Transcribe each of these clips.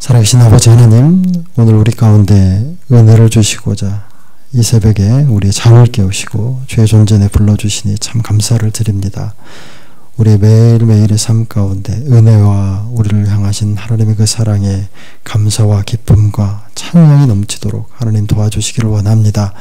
살아계신 아버지 하나님, 오늘 우리 가운데 은혜를 주시고자 이 새벽에 우리의 잠을 깨우시고 죄의 존재에 불러주시니 참 감사를 드립니다. 우리의 매일매일의 삶 가운데 은혜와 우리를 향하신 하나님의 그 사랑에 감사와 기쁨과 찬양이 넘치도록 하나님 도와주시기를 원합니다.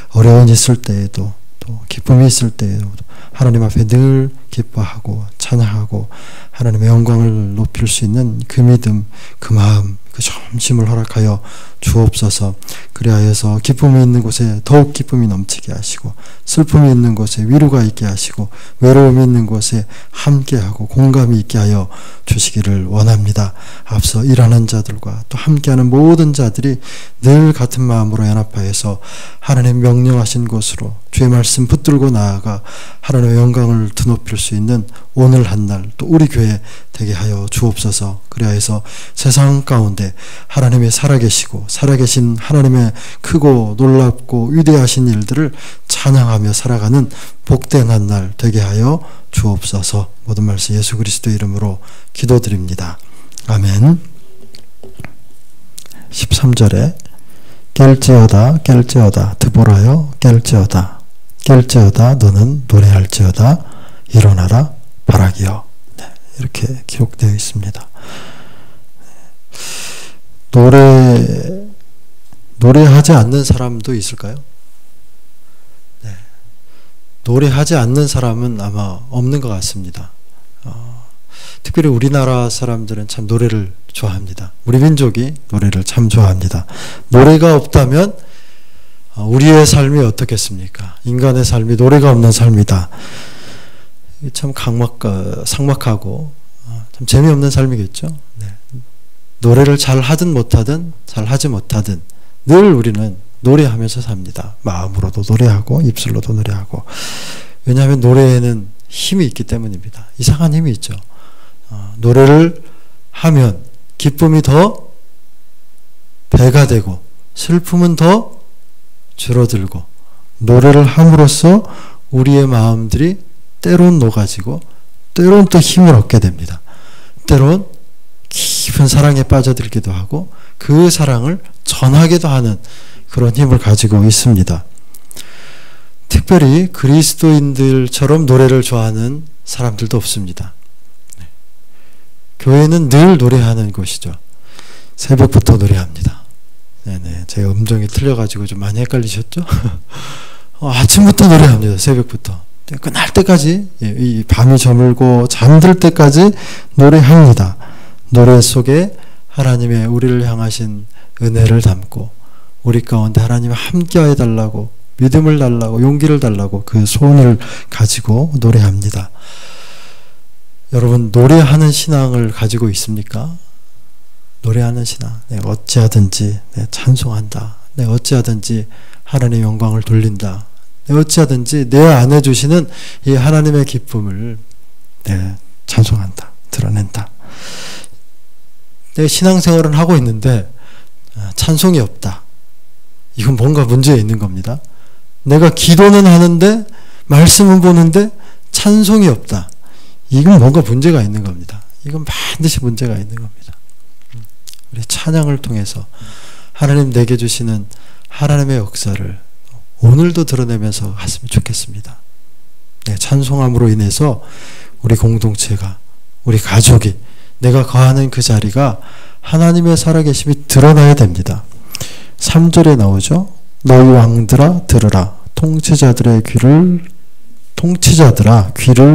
어려운 일 있을 때에도 또 기쁨이 있을 때에도 하나님 앞에 늘 기뻐하고 찬양하고 하나님의 영광을 높일 수 있는 그 믿음, 그 마음, 그 점심을 허락하여 주옵소서. 그리하여서 기쁨이 있는 곳에 더욱 기쁨이 넘치게 하시고, 슬픔이 있는 곳에 위로가 있게 하시고, 외로움이 있는 곳에 함께하고 공감이 있게 하여 주시기를 원합니다. 앞서 일하는 자들과 또 함께하는 모든 자들이 늘 같은 마음으로 연합하여서 하나님 명령하신 곳으로 주의 말씀 붙들고 나아가 하나님의 영광을 드높일 수 있는 오늘 한 날 또 우리 교회 되게 하여 주옵소서. 그리하여서 세상 가운데 하나님이 살아계시고 살아계신 하나님의 크고 놀랍고 위대하신 일들을 찬양하며 살아가는 복된 한 날 되게 하여 주옵소서. 모든 말씀 예수 그리스도의 이름으로 기도드립니다. 아멘. 13절에 깰지어다 깰지어다 드보라여 깰지어다 깰지어다 너는 노래할지어다 일어나라 바라기여. 네, 이렇게 기록되어 있습니다. 노래하지 않는 사람도 있을까요? 네. 노래하지 않는 사람은 아마 없는 것 같습니다. 특별히 우리나라 사람들은 참 노래를 좋아합니다. 우리 민족이 노래를 참 좋아합니다. 노래가 없다면 우리의 삶이 어떻겠습니까? 인간의 삶이 노래가 없는 삶이다. 참 삭막하고 참 재미없는 삶이겠죠. 네. 노래를 잘 하든 못하든 잘 하지 못하든 늘 우리는 노래하면서 삽니다. 마음으로도 노래하고 입술로도 노래하고. 왜냐하면 노래에는 힘이 있기 때문입니다. 이상한 힘이 있죠. 노래를 하면 기쁨이 더 배가 되고 슬픔은 더 줄어들고, 노래를 함으로써 우리의 마음들이 때론 녹아지고 때론 또 힘을 얻게 됩니다. 때론 깊은 사랑에 빠져들기도 하고 그 사랑을 전하기도 하는 그런 힘을 가지고 있습니다. 특별히 그리스도인들처럼 노래를 좋아하는 사람들도 없습니다. 교회는 늘 노래하는 곳이죠. 새벽부터 노래합니다. 네네, 제 음정이 틀려가지고 좀 많이 헷갈리셨죠? 아침부터 노래합니다. 새벽부터 끝날 때까지, 이 밤이 저물고 잠들 때까지 노래합니다. 노래 속에 하나님의 우리를 향하신 은혜를 담고 우리 가운데 하나님이 함께해 달라고, 믿음을 달라고, 용기를 달라고 그 소원을 가지고 노래합니다. 여러분, 노래하는 신앙을 가지고 있습니까? 노래하는 신앙. 내가 어찌하든지 찬송한다. 내가 어찌하든지 하나님의 영광을 돌린다. 내가 어찌하든지 내 안에 주시는 이 하나님의 기쁨을 찬송한다. 드러낸다. 내 신앙생활은 하고 있는데 찬송이 없다. 이건 뭔가 문제가 있는 겁니다. 내가 기도는 하는데 말씀은 보는데 찬송이 없다. 이건 뭔가 문제가 있는 겁니다. 이건 반드시 문제가 있는 겁니다. 우리 찬양을 통해서 하나님 내게 주시는 하나님의 역사를 오늘도 드러내면서 갔으면 좋겠습니다. 네, 찬송함으로 인해서 우리 공동체가, 우리 가족이, 내가 거하는 그 자리가 하나님의 살아계심이 드러나야 됩니다. 3절에 나오죠. 너희 왕들아 들으라. 통치자들아 귀를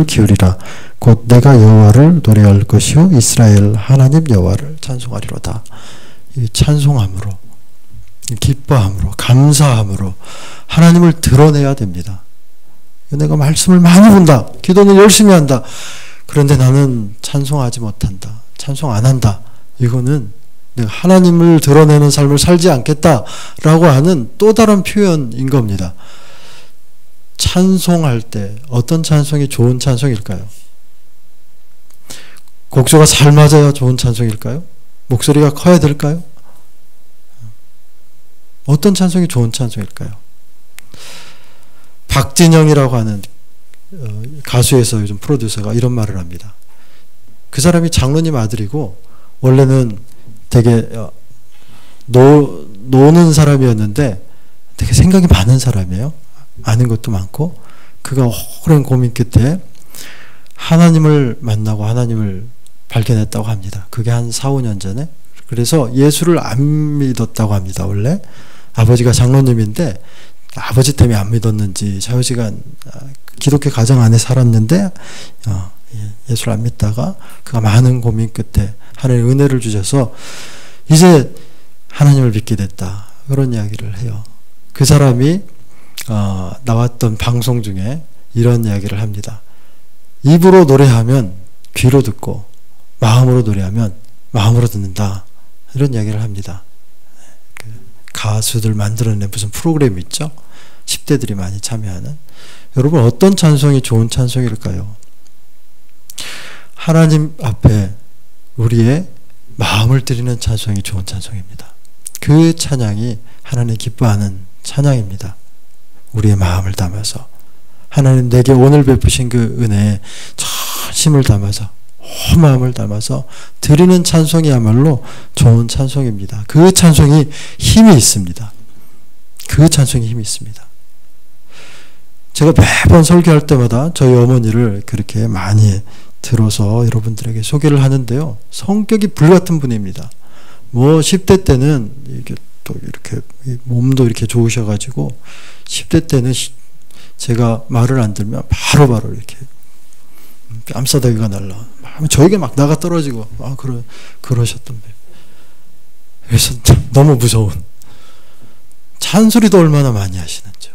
기울이라. 곧 내가 여호와를 노래할 것이요 이스라엘 하나님 여호와를 찬송하리로다. 이 찬송함으로, 기뻐함으로, 감사함으로 하나님을 드러내야 됩니다. 내가 말씀을 많이 본다. 기도는 열심히 한다. 그런데 나는 찬송하지 못한다. 찬송 안 한다. 이거는 내가 하나님을 드러내는 삶을 살지 않겠다라고 하는 또 다른 표현인 겁니다. 찬송할 때 어떤 찬송이 좋은 찬송일까요? 곡조가 잘 맞아야 좋은 찬송일까요? 목소리가 커야 될까요? 어떤 찬송이 좋은 찬송일까요? 박진영이라고 하는 가수에서 요즘 프로듀서가 이런 말을 합니다. 그 사람이 장로님 아들이고 원래는 되게 노는 사람이었는데 되게 생각이 많은 사람이에요. 아는 것도 많고. 그가 오랜 고민 끝에 하나님을 만나고 하나님을 발견했다고 합니다. 그게 한 4, 5년 전에. 그래서 예수를 안 믿었다고 합니다. 원래 아버지가 장로님인데 아버지 때문에 안 믿었는지 자유시간 기독교 가정 안에 살았는데 예수를 안 믿다가 그가 많은 고민 끝에 하나님의 은혜를 주셔서 이제 하나님을 믿게 됐다. 그런 이야기를 해요. 그 사람이 나왔던 방송 중에 이런 이야기를 합니다. 입으로 노래하면 귀로 듣고 마음으로 노래하면 마음으로 듣는다. 이런 이야기를 합니다. 그 가수들 만들어낸 무슨 프로그램 있죠? 10대들이 많이 참여하는. 여러분 어떤 찬송이 좋은 찬송일까요? 하나님 앞에 우리의 마음을 드리는 찬송이 좋은 찬송입니다. 그 찬양이 하나님 기뻐하는 찬양입니다. 우리의 마음을 담아서 하나님 내게 오늘 베푸신 그 은혜에 전심을 담아서 온 마음을 담아서 드리는 찬송이야말로 좋은 찬송입니다. 그 찬송이 힘이 있습니다. 그 찬송이 힘이 있습니다. 제가 매번 설교할 때마다 저희 어머니를 그렇게 많이 들어서 여러분들에게 소개를 하는데요. 성격이 불같은 분입니다. 10대 때는 이게 또 이렇게 몸도 이렇게 좋으셔가지고 10대 때는 제가 말을 안 들면 바로바로 이렇게 뺨싸다기가 날라. 저에게 막 나가 떨어지고 그러셨던 분이에요. 그래서 너무 무서운. 잔소리도 얼마나 많이 하시는지요.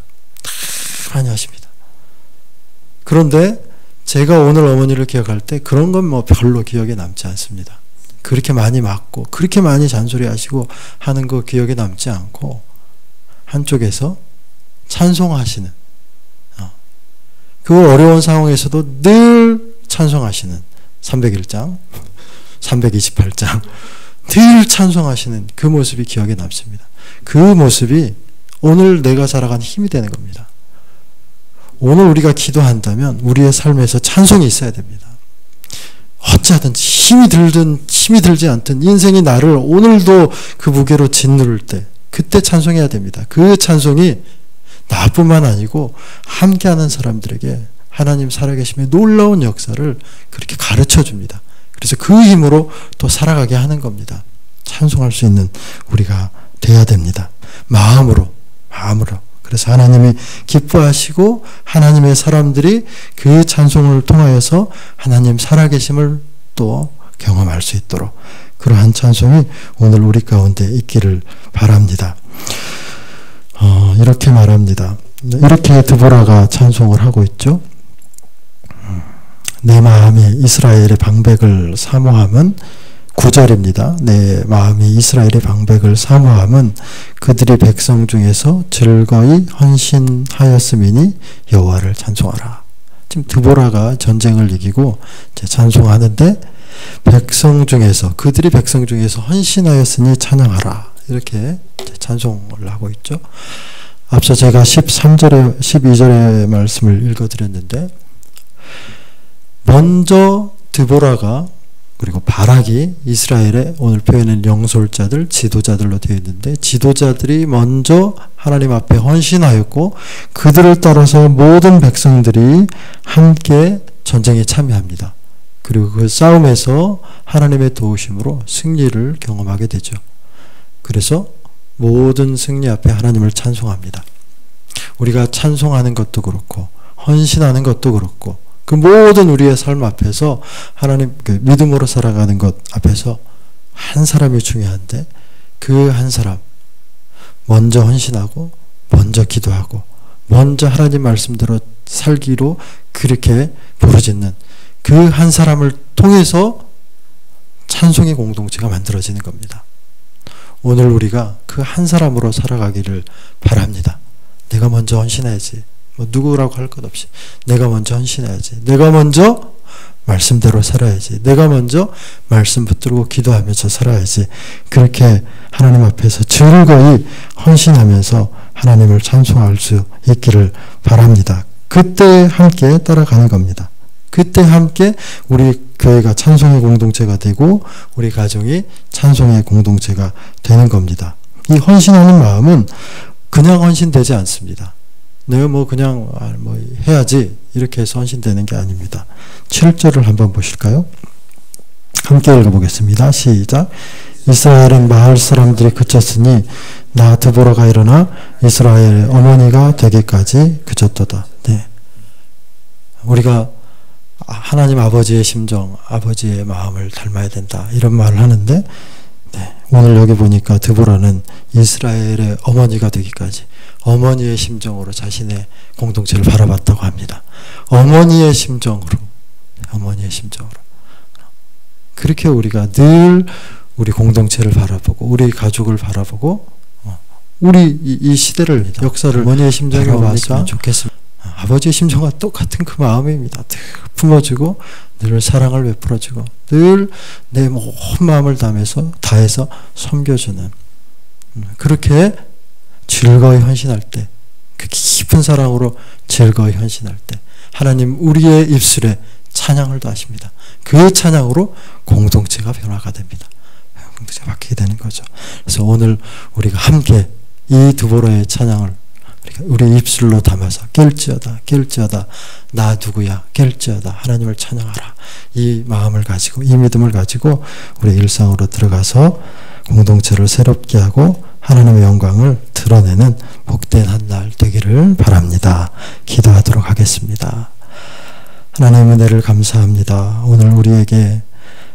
많이 하십니다. 그런데 제가 오늘 어머니를 기억할 때 그런 건 별로 기억에 남지 않습니다. 그렇게 많이 맞고 그렇게 많이 잔소리 하시고 하는 거 기억에 남지 않고 한쪽에서 찬송하시는 그 어려운 상황에서도 늘 찬송하시는 301장 328장 늘 찬송하시는 그 모습이 기억에 남습니다. 그 모습이 오늘 내가 살아가는 힘이 되는 겁니다. 오늘 우리가 기도한다면 우리의 삶에서 찬송이 있어야 됩니다. 어찌하든지 힘이 들든 힘이 들지 않든 인생이 나를 오늘도 그 무게로 짓누를 때 그때 찬송해야 됩니다. 그 찬송이 나뿐만 아니고 함께하는 사람들에게 하나님 살아계심의 놀라운 역사를 그렇게 가르쳐 줍니다. 그래서 그 힘으로 또 살아가게 하는 겁니다. 찬송할 수 있는 우리가 돼야 됩니다. 마음으로. 그래서 하나님이 기뻐하시고 하나님의 사람들이 그 찬송을 통하여서 하나님 살아계심을 또 경험할 수 있도록 그러한 찬송이 오늘 우리 가운데 있기를 바랍니다. 이렇게 말합니다. 이렇게 드보라가 찬송을 하고 있죠. 내 마음이 이스라엘의 방백을 사모함은 9절입니다. 내 마음이 이스라엘의 방백을 사모함은 그들이 백성 중에서 즐거이 헌신하였음이니 여호와를 찬송하라. 지금 드보라가 전쟁을 이기고 이제 찬송하는데 백성 중에서 그들이 백성 중에서 헌신하였으니 찬양하라. 이렇게 찬송을 하고 있죠. 앞서 제가 13절에 12절의 말씀을 읽어드렸는데 먼저 드보라가 그리고 바락이 이스라엘의 오늘 표현은 영솔자들, 지도자들로 되어 있는데 지도자들이 먼저 하나님 앞에 헌신하였고 그들을 따라서 모든 백성들이 함께 전쟁에 참여합니다. 그리고 그 싸움에서 하나님의 도우심으로 승리를 경험하게 되죠. 그래서 모든 승리 앞에 하나님을 찬송합니다. 우리가 찬송하는 것도 그렇고 헌신하는 것도 그렇고 그 모든 우리의 삶 앞에서 하나님 믿음으로 살아가는 것 앞에서 한 사람이 중요한데 그 한 사람 먼저 헌신하고 먼저 기도하고 먼저 하나님 말씀대로 살기로 그렇게 부르짖는 그 한 사람을 통해서 찬송의 공동체가 만들어지는 겁니다. 오늘 우리가 그 한 사람으로 살아가기를 바랍니다. 내가 먼저 헌신해야지. 누구라고 할 것 없이 내가 먼저 헌신해야지. 내가 먼저 말씀대로 살아야지. 내가 먼저 말씀 붙들고 기도하면서 살아야지. 그렇게 하나님 앞에서 즐거이 헌신하면서 하나님을 찬송할 수 있기를 바랍니다. 그때 함께 따라가는 겁니다. 그때 함께 우리 교회가 찬송의 공동체가 되고 우리 가정이 찬송의 공동체가 되는 겁니다. 이 헌신하는 마음은 그냥 헌신되지 않습니다. 내가 뭐 그냥 뭐 해야지 이렇게 해서 헌신되는 게 아닙니다. 7절을 한번 보실까요? 함께 읽어보겠습니다. 시작. 이스라엘은 마을 사람들이 그쳤으니 나 드보라가 일어나 이스라엘의 어머니가 되기까지 그쳤도다. 네. 우리가 하나님 아버지의 심정, 아버지의 마음을 닮아야 된다 이런 말을 하는데, 네. 오늘 여기 보니까 드보라는 이스라엘의 어머니가 되기까지 어머니의 심정으로 자신의 공동체를 바라봤다고 합니다. 어머니의 심정으로, 어머니의 심정으로. 그렇게 우리가 늘 우리 공동체를 바라보고 우리 가족을 바라보고 우리 이 시대를, 역사를 어머니의 심정으로 봤으면 좋겠습니다. 아버지의 심정과 똑같은 그 마음입니다. 늘 품어주고 늘 사랑을 베풀어주고 늘 내 모든 마음을 다해서 섬겨주는, 그렇게 즐거이 헌신할 때, 그 깊은 사랑으로 즐거이 헌신할 때 하나님 우리의 입술에 찬양을 더하십니다. 그 찬양으로 공동체가 변화가 됩니다. 공동체가 바뀌게 되는 거죠. 그래서 오늘 우리가 함께 이 드보라의 찬양을 우리 입술로 담아서 깰지어다 깰지어다 나 누구야 깰지어다 하나님을 찬양하라, 이 마음을 가지고 이 믿음을 가지고 우리 일상으로 들어가서 공동체를 새롭게 하고 하나님의 영광을 드러내는 복된 한 날 되기를 바랍니다. 기도하도록 하겠습니다. 하나님의 은혜를 감사합니다. 오늘 우리에게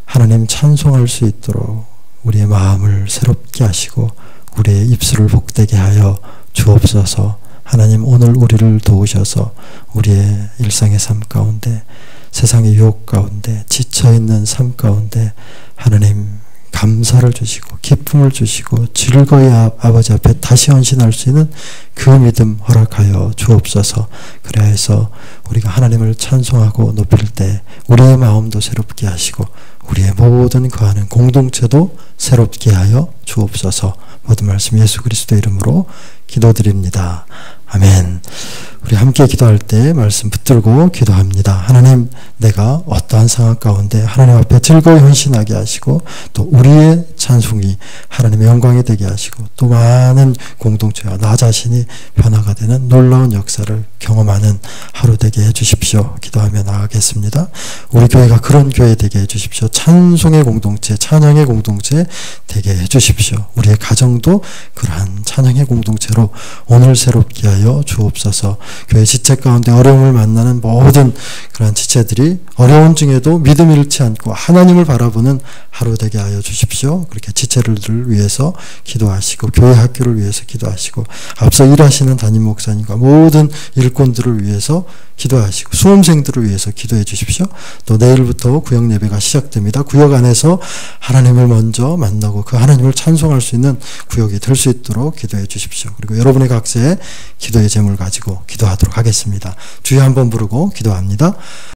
하나님 찬송할 수 있도록 우리의 마음을 새롭게 하시고 우리의 입술을 복되게 하여 주옵소서. 하나님 오늘 우리를 도우셔서 우리의 일상의 삶 가운데, 세상의 유혹 가운데, 지쳐있는 삶 가운데 하나님 감사를 주시고 기쁨을 주시고 즐거이 아버지 앞에 다시 헌신할 수 있는 그 믿음 허락하여 주옵소서. 그래야 해서 우리가 하나님을 찬송하고 높일 때 우리의 마음도 새롭게 하시고 우리의 모든 거하는 공동체도 새롭게 하여 주옵소서. 모든 말씀 예수 그리스도 이름으로 기도드립니다. 아멘. 우리 함께 기도할 때 말씀 붙들고 기도합니다. 하나님, 내가 어떠한 상황 가운데 하나님 앞에 즐거이 헌신하게 하시고 또 우리의 찬송이 하나님의 영광이 되게 하시고 또 많은 공동체와 나 자신이 변화가 되는 놀라운 역사를 경험하는 하루 되게 해주십시오. 기도하며 나아가겠습니다. 우리 교회가 그런 교회 되게 해주십시오. 찬송의 공동체, 찬양의 공동체 되게 해주십시오. 우리의 가정도 그러한 찬양의 공동체로 오늘 새롭게 하여 주옵소서. 교회 지체 가운데 어려움을 만나는 모든 그러한 지체들이 어려운 중에도 믿음 잃지 않고 하나님을 바라보는 하루 되게 하여 주십시오. 그렇게 지체를 위해서 기도하시고 교회 학교를 위해서 기도하시고 앞서 일하시는 담임 목사님과 모든 일꾼들을 위해서 기도하시고 수험생들을 위해서 기도해 주십시오. 또 내일부터 구역 예배가 시작됩니다. 구역 안에서 하나님을 먼저 만나고 그 하나님을 찬송할 수 있는 구역이 될 수 있도록 기도해 주십시오. 그리고 여러분의 각자의 기도의 제목을 가지고 기도하도록 하겠습니다. 주여 한번 부르고 기도합니다.